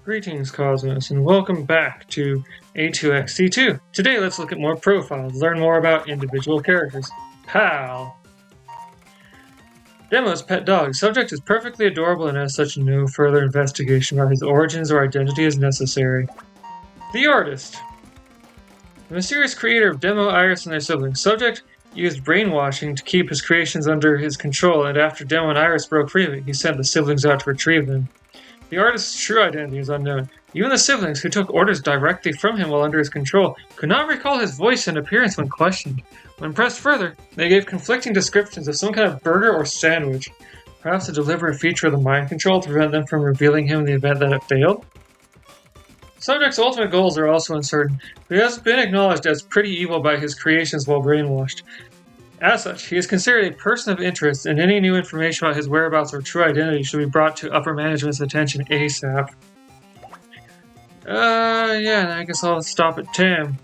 Greetings, Cosmos, and welcome back to A2XT2. Today, let's look at more profiles, learn more about individual characters. Pal. Demo's pet dog. Subject is perfectly adorable and as such no further investigation about his origins or identity is necessary. The artist. The mysterious creator of Demo, Iris, and their siblings. Subject used brainwashing to keep his creations under his control, and after Demo and Iris broke free, he sent the siblings out to retrieve them. The artist's true identity is unknown. Even the siblings, who took orders directly from him while under his control, could not recall his voice and appearance when questioned. When pressed further, they gave conflicting descriptions of some kind of burger or sandwich, perhaps a deliberate feature of the mind control to prevent them from revealing him in the event that it failed. Subject's ultimate goals are also uncertain, but he has been acknowledged as pretty evil by his creations while brainwashed. As such, he is considered a person of interest, and any new information about his whereabouts or true identity should be brought to upper management's attention ASAP. Yeah, I guess I'll stop at Tam.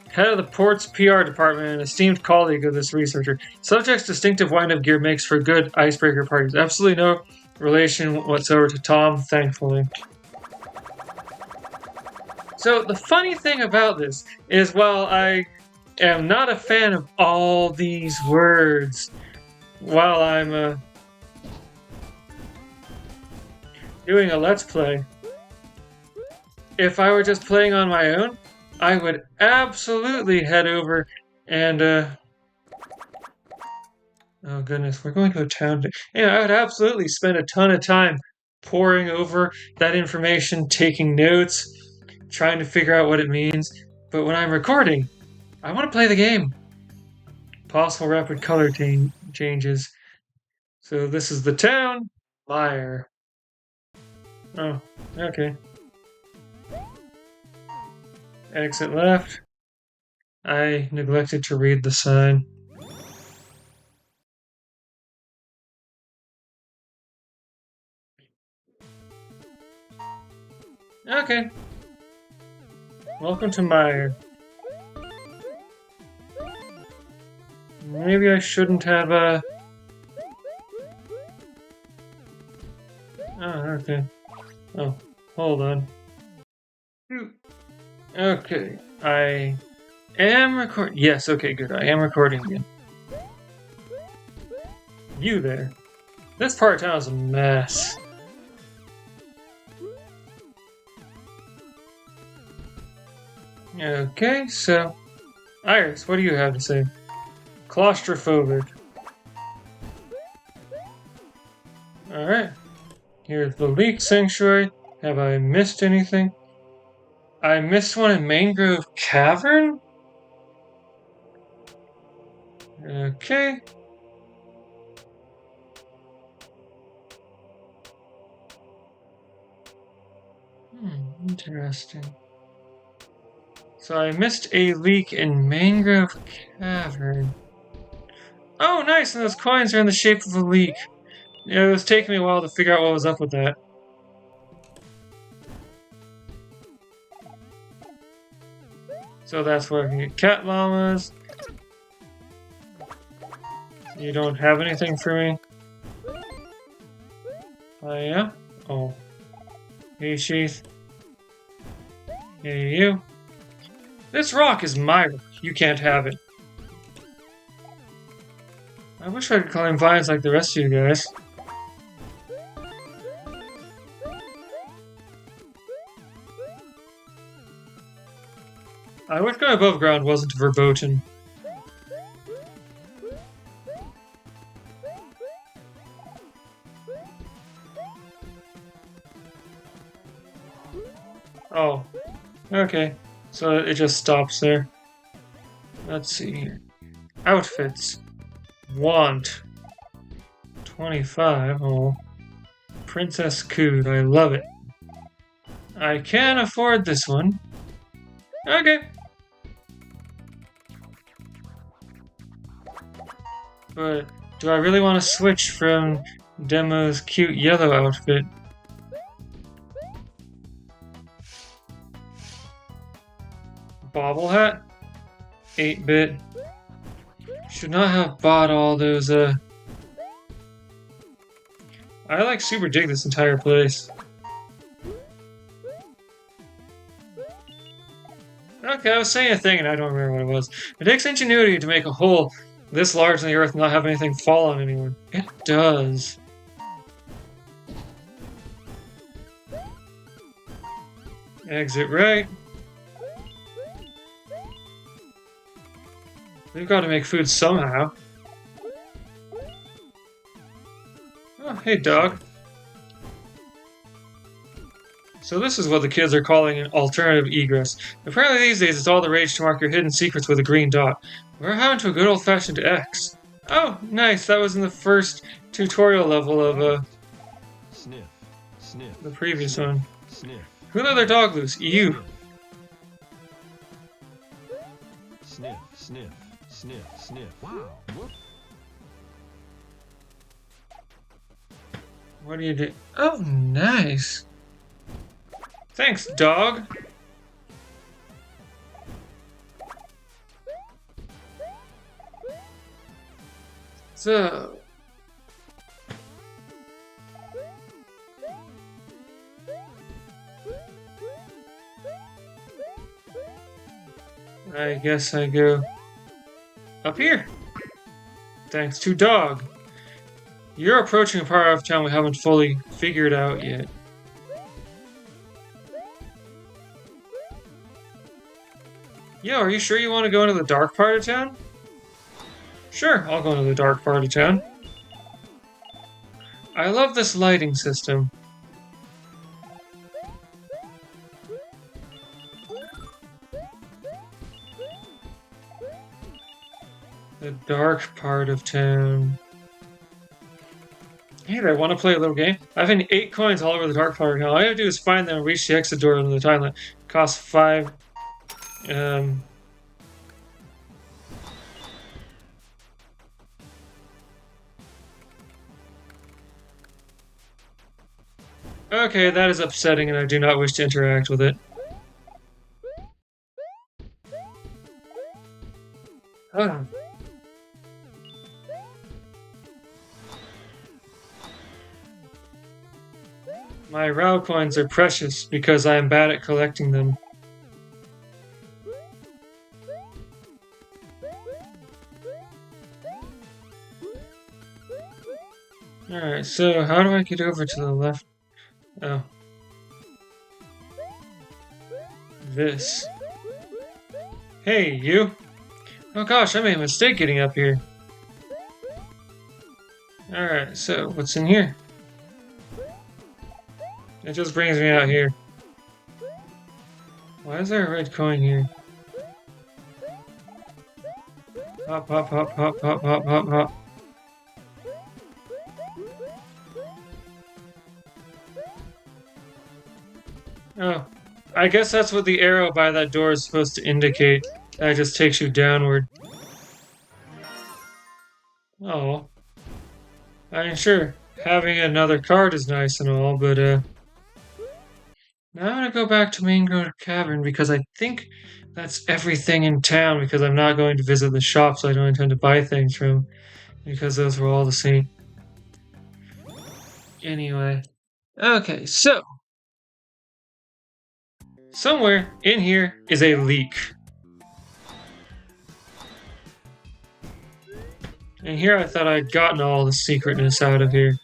Head of the port's PR department and esteemed colleague of this researcher. Subject's distinctive wind-up gear makes for good icebreaker parties. Absolutely no relation whatsoever to Tom, thankfully. So, the funny thing about this is, while I am not a fan of all these words while I'm doing a Let's Play, if I were just playing on my own, I would absolutely head over and, oh goodness, we're going to a town today. Yeah, I would absolutely spend a ton of time poring over that information, taking notes, trying to figure out what it means. But when I'm recording, I want to play the game. Possible rapid color changes. So this is the town, Myre. Oh, okay. Exit left. I neglected to read the sign. Okay. Welcome to Myre. Maybe I shouldn't have Oh, okay. Oh, hold on. Okay, I am recording. Yes, okay, good. I am recording again. You there. This part of town is a mess. Okay, so Iris, what do you have to say? Claustrophobic. Alright. Here's the leak sanctuary. Have I missed anything? I missed one in Mangrove Cavern? Okay. Interesting. So I missed a leak in Mangrove Cavern. Oh, nice! And those coins are in the shape of a leak. Yeah, it was taking me a while to figure out what was up with that. So that's where I can get cat llamas. You don't have anything for me? Yeah? Oh. Hey, Sheath. Hey, you. This rock is my rock. You can't have it. I wish I could climb vines like the rest of you guys. I wish going above ground wasn't verboten. Oh. Okay. So it just stops there. Let's see here. Outfits. Want. 25. Oh. Princess Cood. I love it. I can afford this one. Okay. But do I really want to switch from Demo's cute yellow outfit? Bobble hat? 8-bit. Should not have bought all those, I like super dig this entire place. Okay, I was saying a thing and I don't remember what it was. It takes ingenuity to make a hole this large in the earth and not have anything fall on anyone. It does. Exit right. We've got to make food somehow. Oh, hey, dog. So this is what the kids are calling an alternative egress. Apparently these days it's all the rage to mark your hidden secrets with a green dot. We're having to a good old-fashioned X. Oh, nice. That was in the first tutorial level of Sniff, sniff, the previous sniff, one. Sniff. Who let their dog loose? You. Sniff, sniff, sniff, sniff. Wow. Whoop. What do you do? Oh, nice. Thanks, dog. So... I guess I go up here. Thanks to dog. You're approaching a part of town we haven't fully figured out yet. Yo, are you sure you want to go into the dark part of town? Sure, I'll go into the dark part of town. I love this lighting system. The dark part of town. Hey there, want to play a little game? I have 8 coins all over the dark part of town. All you have to do is find them and reach the exit door into the time limit. Costs 5. Okay, that is upsetting and I do not wish to interact with it. Oh. My ROW coins are precious because I am bad at collecting them. Alright, so how do I get over to the left? Oh. This. Hey, you! Oh gosh, I made a mistake getting up here. Alright, so what's in here? It just brings me out here. Why is there a red coin here? Hop, hop, hop, hop, hop, hop, hop, hop. Oh, I guess that's what the arrow by that door is supposed to indicate. That just takes you downward. Oh. I mean, sure, having another card is nice and all, but, now I'm gonna go back to Mangrove Cavern because I think that's everything in town because I'm not going to visit the shops I don't intend to buy things from because those were all the same. Anyway. Okay, so. Somewhere in here is a leak. And here I thought I'd gotten all the secretness out of here.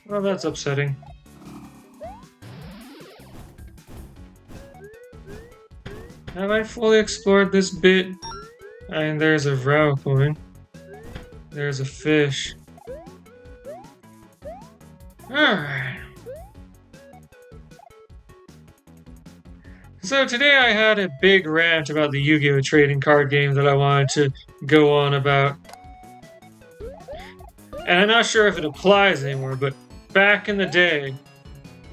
Well, that's upsetting. Have I fully explored this bit? I mean, there's a Vrow coin. There's a fish. Alright. So today I had a big rant about the Yu-Gi-Oh! Trading card game that I wanted to go on about. And I'm not sure if it applies anymore, but back in the day,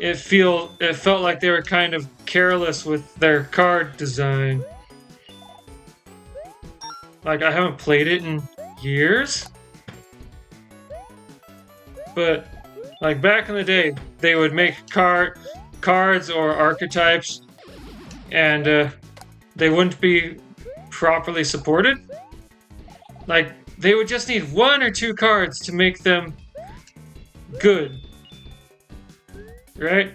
it felt like they were kind of careless with their card design. Like, I haven't played it in years. But, like, back in the day, they would make cards or archetypes, and they wouldn't be properly supported. Like, they would just need 1 or 2 cards to make them good. Right?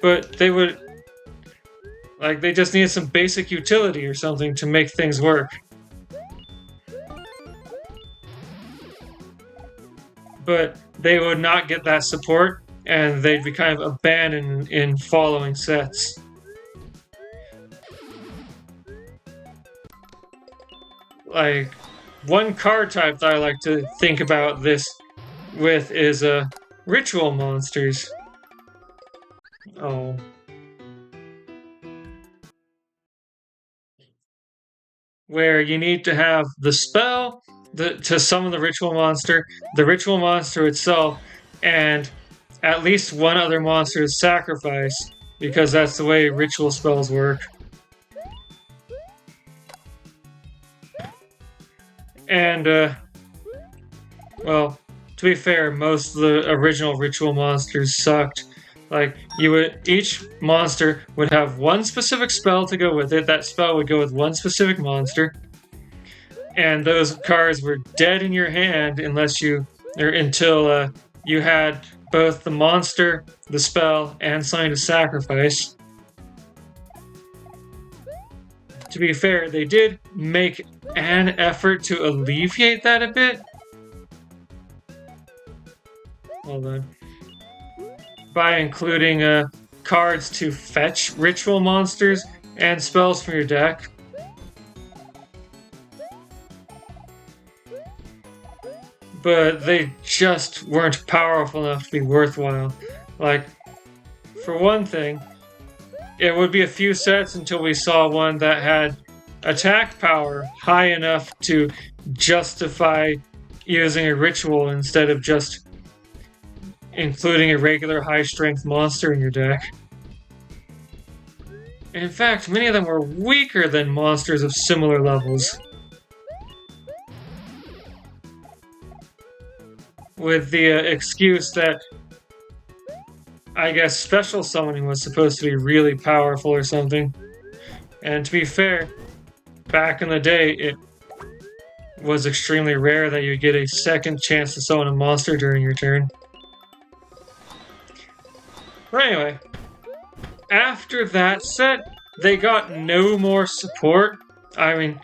But they would... Like, they just need some basic utility or something to make things work. But they would not get that support, and they'd be kind of abandoned in following sets. Like, one card type that I like to think about this with is ritual monsters. Oh. Where you need to have the spell to summon the ritual monster itself, and at least one other monster to sacrifice, because that's the way ritual spells work. And, well, to be fair, most of the original ritual monsters sucked. Like, each monster would have one specific spell to go with it. That spell would go with one specific monster. And those cards were dead in your hand until you had both the monster, the spell, and something to sacrifice. To be fair, they did make an effort to alleviate that a bit. Hold on. By including cards to fetch ritual monsters and spells from your deck. But they just weren't powerful enough to be worthwhile. Like, for one thing, it would be a few sets until we saw one that had attack power high enough to justify using a ritual instead of just including a regular high-strength monster in your deck. In fact, many of them were weaker than monsters of similar levels. With the excuse that, I guess, special summoning was supposed to be really powerful or something. And to be fair, back in the day, it was extremely rare that you'd get a second chance to summon a monster during your turn. But anyway, after that set, they got no more support. I mean,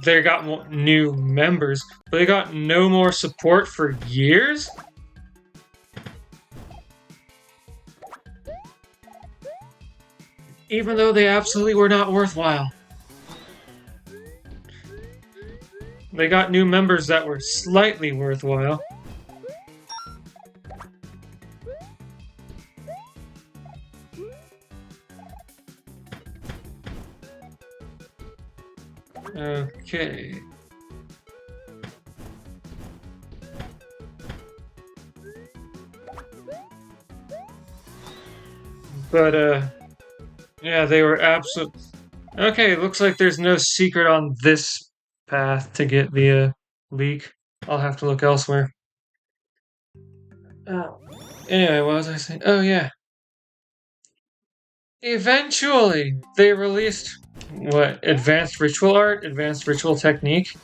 they got new members, but they got no more support for years? Even though they absolutely were not worthwhile. They got new members that were slightly worthwhile. Okay. But, yeah, they were absolute... Okay, looks like there's no secret on this path to get the, leak. I'll have to look elsewhere. Anyway, what was I saying? Oh, yeah. Eventually, they released... What? Advanced Ritual Art? Advanced Ritual Technique?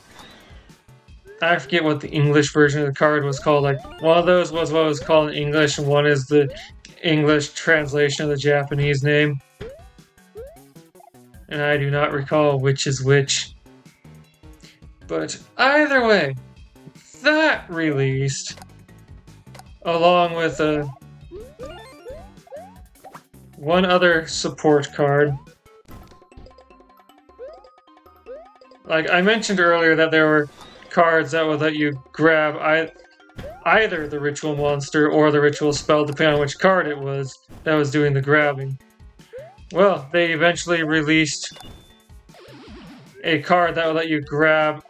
I forget what the English version of the card was called. Like, one of those was what was called in English, and one is the English translation of the Japanese name. And I do not recall which is which. But either way, that released, along with one other support card. Like, I mentioned earlier that there were cards that would let you grab either the ritual monster or the ritual spell, depending on which card it was that was doing the grabbing. Well, they eventually released a card that would let you grab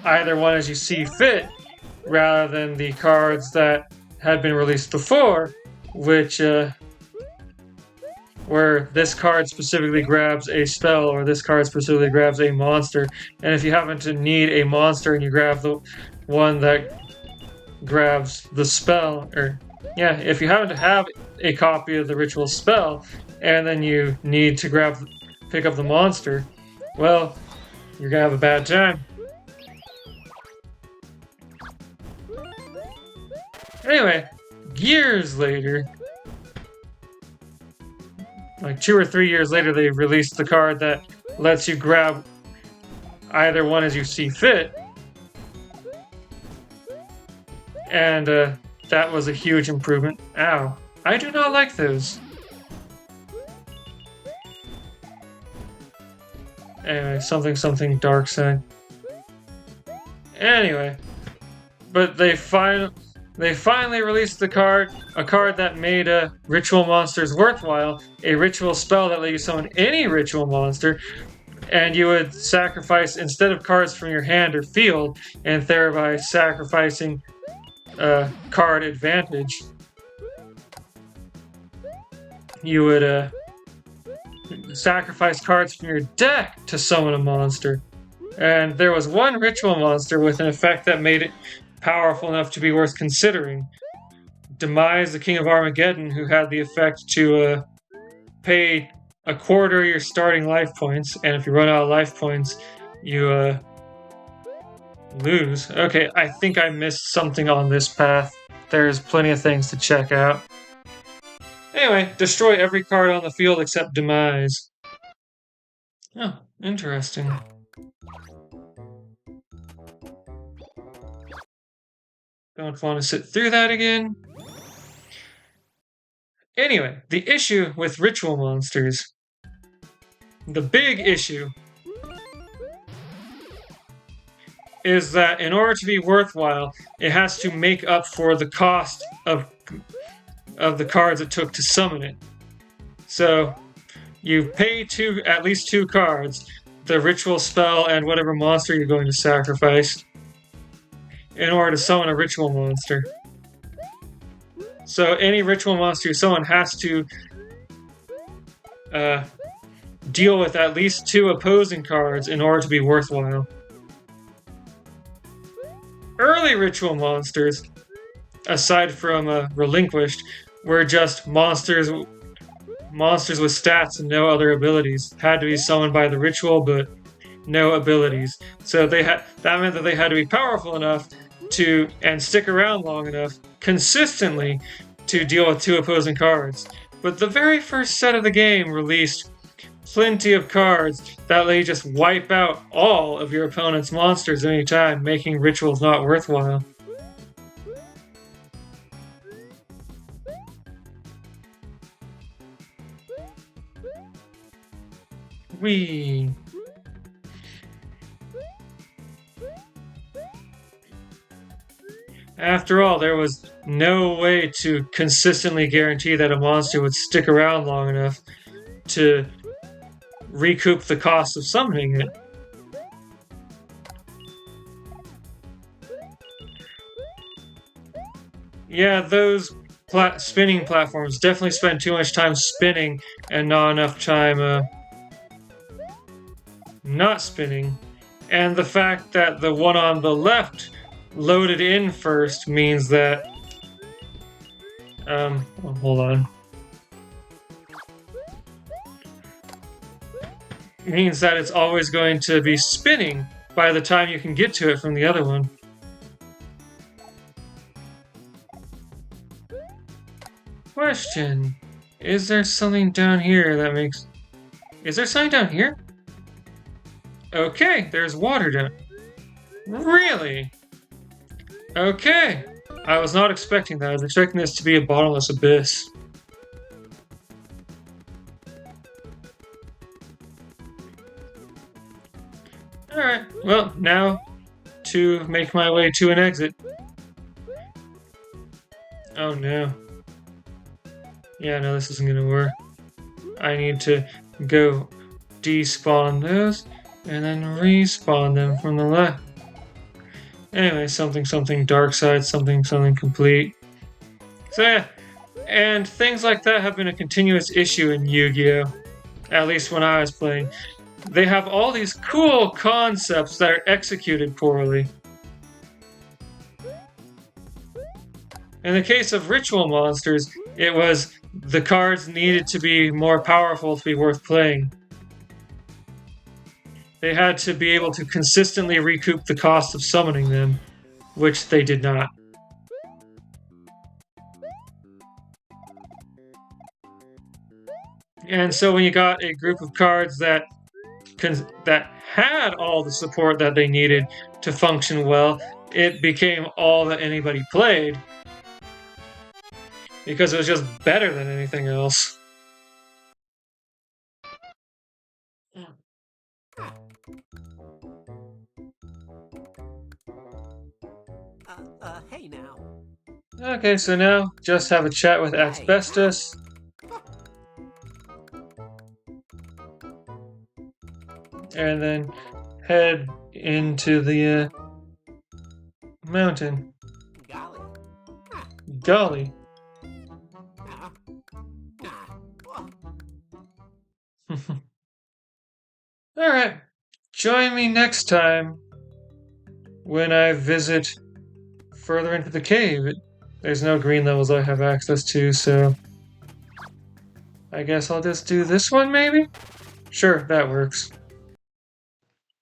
either one as you see fit, rather than the cards that had been released before, which where this card specifically grabs a spell, or this card specifically grabs a monster. And if you happen to need a monster and you grab the one that grabs the spell, or yeah, if you happen to have a copy of the ritual spell, and then you need to pick up the monster, well, you're gonna have a bad time. Anyway, years later, like 2 or 3 years later, they released the card that lets you grab either one as you see fit. And that was a huge improvement. Ow. I do not like those. Anyway, something dark side. Anyway, but they finally released a card that made ritual monsters worthwhile. A ritual spell that let you summon any ritual monster, and you would sacrifice instead of cards from your hand or field, and thereby sacrificing card advantage. You would sacrifice cards from your deck to summon a monster. And there was one ritual monster with an effect that made it powerful enough to be worth considering. Demise, the King of Armageddon, who had the effect to pay a quarter of your starting life points, and if you run out of life points, you lose. Okay, I think I missed something on this path. There's plenty of things to check out. Anyway, destroy every card on the field except Demise. Oh, interesting. Don't want to sit through that again. Anyway, the issue with ritual monsters. The big issue is that in order to be worthwhile, it has to make up for the cost of the cards it took to summon it. So you pay at least 2 cards, the ritual spell and whatever monster you're going to sacrifice, in order to summon a ritual monster. So any ritual monster you summon has to deal with at least 2 opposing cards in order to be worthwhile. Early ritual monsters, aside from Relinquished, were just monsters with stats and no other abilities. Had to be summoned by the ritual, but no abilities. So that meant that they had to be powerful enough and stick around long enough consistently to deal with 2 opposing cards. But the very first set of the game released plenty of cards that let you just wipe out all of your opponent's monsters at any time, making rituals not worthwhile. Whee! After all, there was no way to consistently guarantee that a monster would stick around long enough to recoup the cost of summoning it. Yeah, those spinning platforms definitely spend too much time spinning and not enough time not spinning. And the fact that the one on the left loaded in first means that hold on. Means that it's always going to be spinning by the time you can get to it from the other one. Question. Is there something down here that makes... Is there something down here? Okay, there's water down... Really? Okay. I was not expecting that. I was expecting this to be a bottomless abyss. Alright, well, now to make my way to an exit. Oh no. Yeah, no, this isn't gonna work. I need to go despawn those and then respawn them from the left. Anyway, something dark side, something complete. So yeah, and things like that have been a continuous issue in Yu-Gi-Oh! At least when I was playing. They have all these cool concepts that are executed poorly. In the case of ritual monsters, it was the cards needed to be more powerful to be worth playing. They had to be able to consistently recoup the cost of summoning them, which they did not. And so when you got a group of cards that had all the support that they needed to function well, it became all that anybody played because it was just better than anything else. Hey now. Okay, so now just have a chat with Asbestos. And then head into the mountain. Golly. Golly. Alright. Join me next time when I visit further into the cave. There's no green levels I have access to, so I guess I'll just do this one, maybe? Sure, that works.